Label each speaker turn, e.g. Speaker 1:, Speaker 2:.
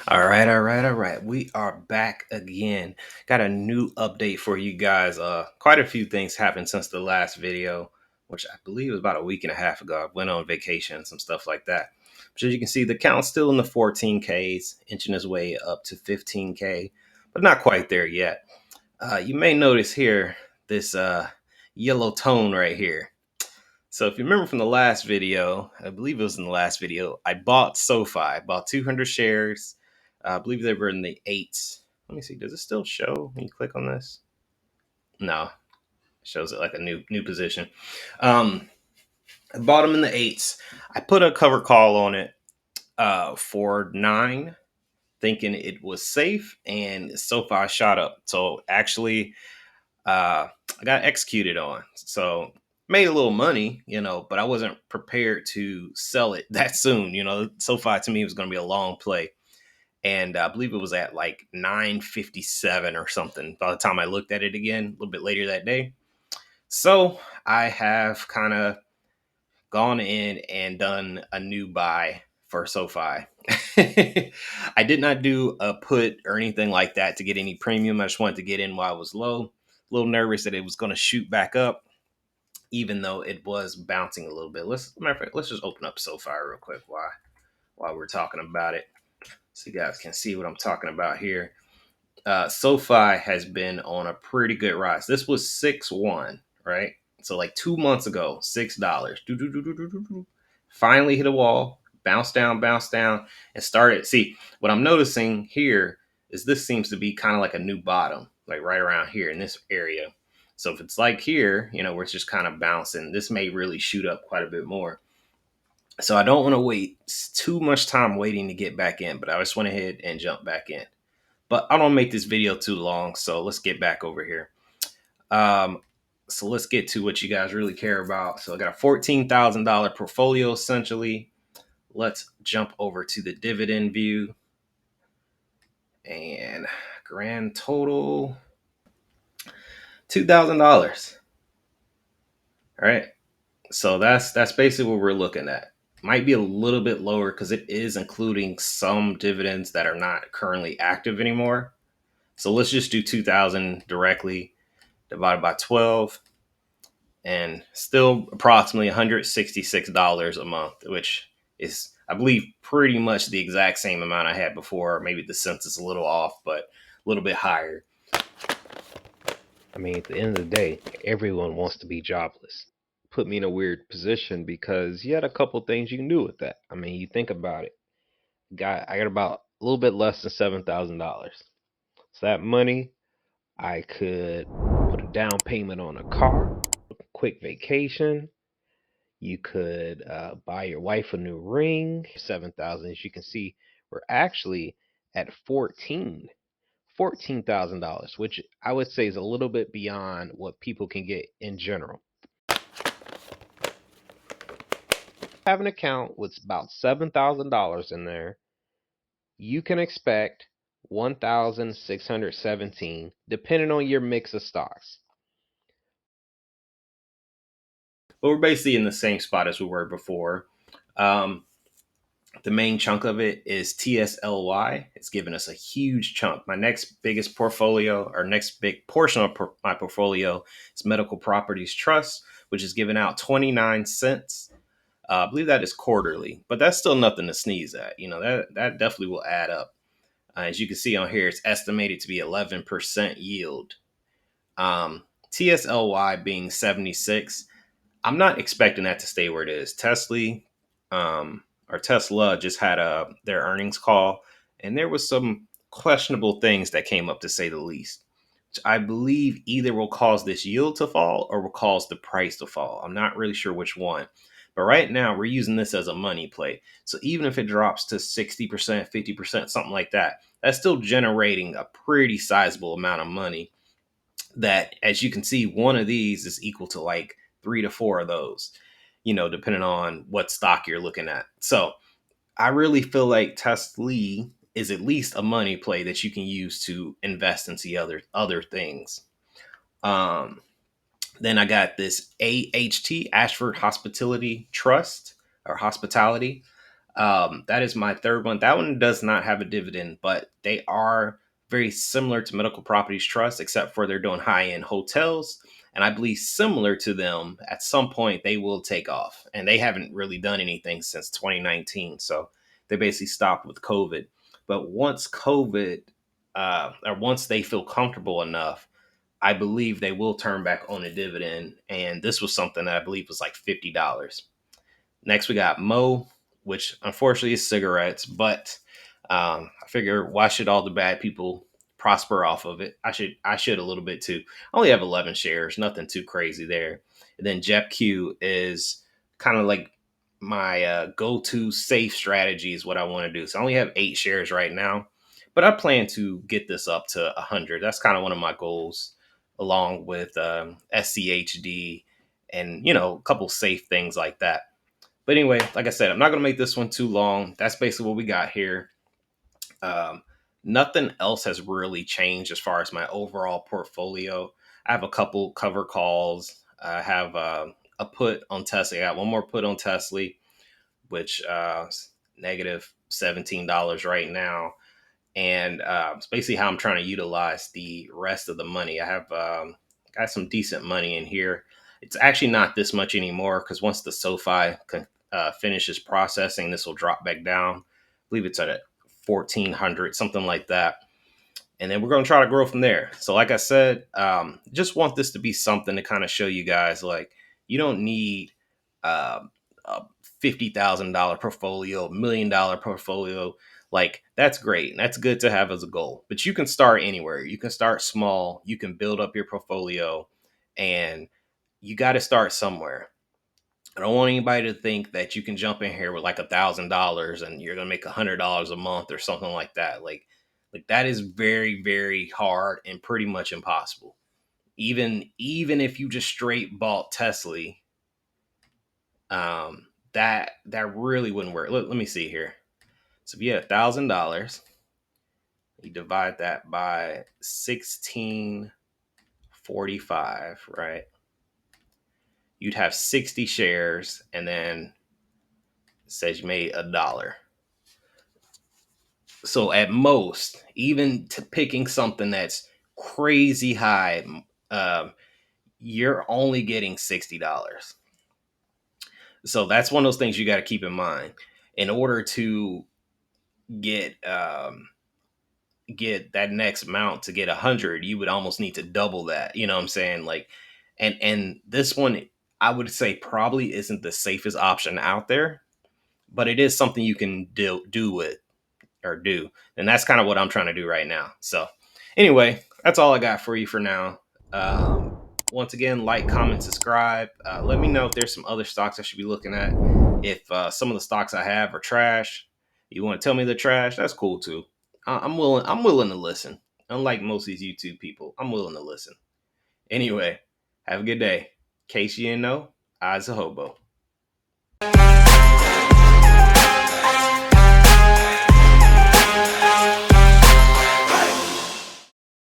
Speaker 1: All right. We are back again. Got a new update for you guys. Quite a few things happened since the last video, which I believe was about a week and a half ago. I went on vacation and some stuff like that. But as you can see, the count's still in the 14Ks, inching its way up to 15K, but not quite there yet. You may notice here this yellow tone right here. So if you remember from the last video, I believe it was in the last video, I bought SoFi. I bought 200 shares. I believe they were in the eights. Let me see. Does it still show when you click on this? No, it shows it like a new position. Um, I bought them in the eights. I put a cover call on it for 9, thinking it was safe, and SoFi shot up. So actually, I got executed on. So made a little money, but I wasn't prepared to sell it that soon. SoFi to me was going to be a long play. And I believe it was at like 9:57 or something by the time I looked at it again a little bit later that day. So I have kind of gone in and done a new buy for SoFi. I did not do a put or anything like that to get any premium. I just wanted to get in while it was low. A little nervous that it was going to shoot back up, even though it was bouncing a little bit. Matter of fact, let's just open up SoFi real quick while we're talking about it, so you guys can see what I'm talking about here. SoFi has been on a pretty good rise. This was 6-1, right? So like 2 months ago, $6. Finally hit a wall, bounce down, and started. See, what I'm noticing here is this seems to be kind of like a new bottom, like right around here in this area. So if it's like here, where it's just kind of bouncing, this may really shoot up quite a bit more. So I don't want to wait too much time waiting to get back in, but I just went ahead and jumped back in. But I don't make this video too long, so let's get back over here. Um, so let's get to what you guys really care about. So I got a $14,000 portfolio essentially. Let's jump over to the dividend view, and grand total $2,000. All right. So that's basically what we're looking at. Might be a little bit lower because it is including some dividends that are not currently active anymore. So let's just do 2,000 directly divided by 12, and still approximately $166 a month, which is, I believe, pretty much the exact same amount I had before. Maybe the census a little off, but a little bit higher.
Speaker 2: I mean, at the end of the day, everyone wants to be jobless. Put me in a weird position because you had a couple things you can do with that. I mean, you think about it. I got about a little bit less than $7,000. So that money, I could put a down payment on a car, a quick vacation. You could buy your wife a new ring. 7,000, as you can see, we're actually at 14,000 dollars, which I would say is a little bit beyond what people can get in general. Have an account with about $7,000 in there, you can expect 1,617, depending on your mix of stocks.
Speaker 1: But we're basically in the same spot as we were before. Um, the main chunk of it is TSLY. It's given us a huge chunk. My next biggest portfolio, or next big portion of my portfolio, is Medical Properties Trust, which is giving out 29 cents. I believe that is quarterly, but that's still nothing to sneeze at. That definitely will add up. As you can see on here, it's estimated to be 11% yield. TSLY being 76. I'm not expecting that to stay where it is. Tesla just had their earnings call, and there was some questionable things that came up, to say the least, which I believe either will cause this yield to fall or will cause the price to fall. I'm not really sure which one. But right now, we're using this as a money play. So even if it drops to 60%, 50%, something like that, that's still generating a pretty sizable amount of money. That, as you can see, one of these is equal to like 3 to 4 of those, depending on what stock you're looking at. So I really feel like TSLY is at least a money play that you can use to invest into other things. Um, then I got this AHT, Ashford Hospitality Trust, or Hospitality. That is my third one. That one does not have a dividend, but they are very similar to Medical Properties Trust, except for they're doing high end hotels. And I believe similar to them, at some point they will take off. And they haven't really done anything since 2019. So they basically stopped with COVID. But once COVID, or once they feel comfortable enough, I believe they will turn back on a dividend. And this was something that I believe was like $50. Next, we got Mo, which unfortunately is cigarettes, but I figure why should all the bad people prosper off of it? I should a little bit too. I only have 11 shares, nothing too crazy there. And then JepQ is kind of like my go-to safe strategy is what I want to do. So I only have 8 shares right now, but I plan to get this up to 100. That's kind of one of my goals, along with SCHD and a couple safe things like that. But anyway, like I said, I'm not going to make this one too long. That's basically what we got here. Um, Nothing else has really changed as far as my overall portfolio. I have a couple cover calls. I have a put on Tesla. I got one more put on Tesla, which is negative $17 right now. And it's basically how I'm trying to utilize the rest of the money. I have got some decent money in here. It's actually not this much anymore because once the SoFi finishes processing, this will drop back down. I believe it's at 1400, something like that, and then we're going to try to grow from there. So, like I said, just want this to be something to kind of show you guys, like, you don't need a $50,000 portfolio, $1 million portfolio. Like, that's great and that's good to have as a goal, but you can start anywhere. You can start small. You can build up your portfolio, and you got to start somewhere. I don't want anybody to think that you can jump in here with like $1,000 and you're gonna make $100 a month or something like that. Like that is very, very hard and pretty much impossible. Even if you just straight bought Tesla, that really wouldn't work. Let me see here. So if you had $1,000, you divide that by 1645, right? You'd have 60 shares, and then it says you made $1. So at most, even to picking something that's crazy high, um, you're only getting $60. So that's one of those things you got to keep in mind. In order to get get that next amount to get 100, you would almost need to double that. You know what I'm saying? Like, and this one, I would say probably isn't the safest option out there, but it is something you can do with or do. And that's kind of what I'm trying to do right now. So, anyway, that's all I got for you for now. Once again, like, comment, subscribe. Let me know if there's some other stocks I should be looking at. If some of the stocks I have are trash, you want to tell me they're trash, that's cool too. I'm willing. I'm willing to listen. Unlike most of these YouTube people, I'm willing to listen. Anyway, have a good day. In case you didn't know, I's a hobo.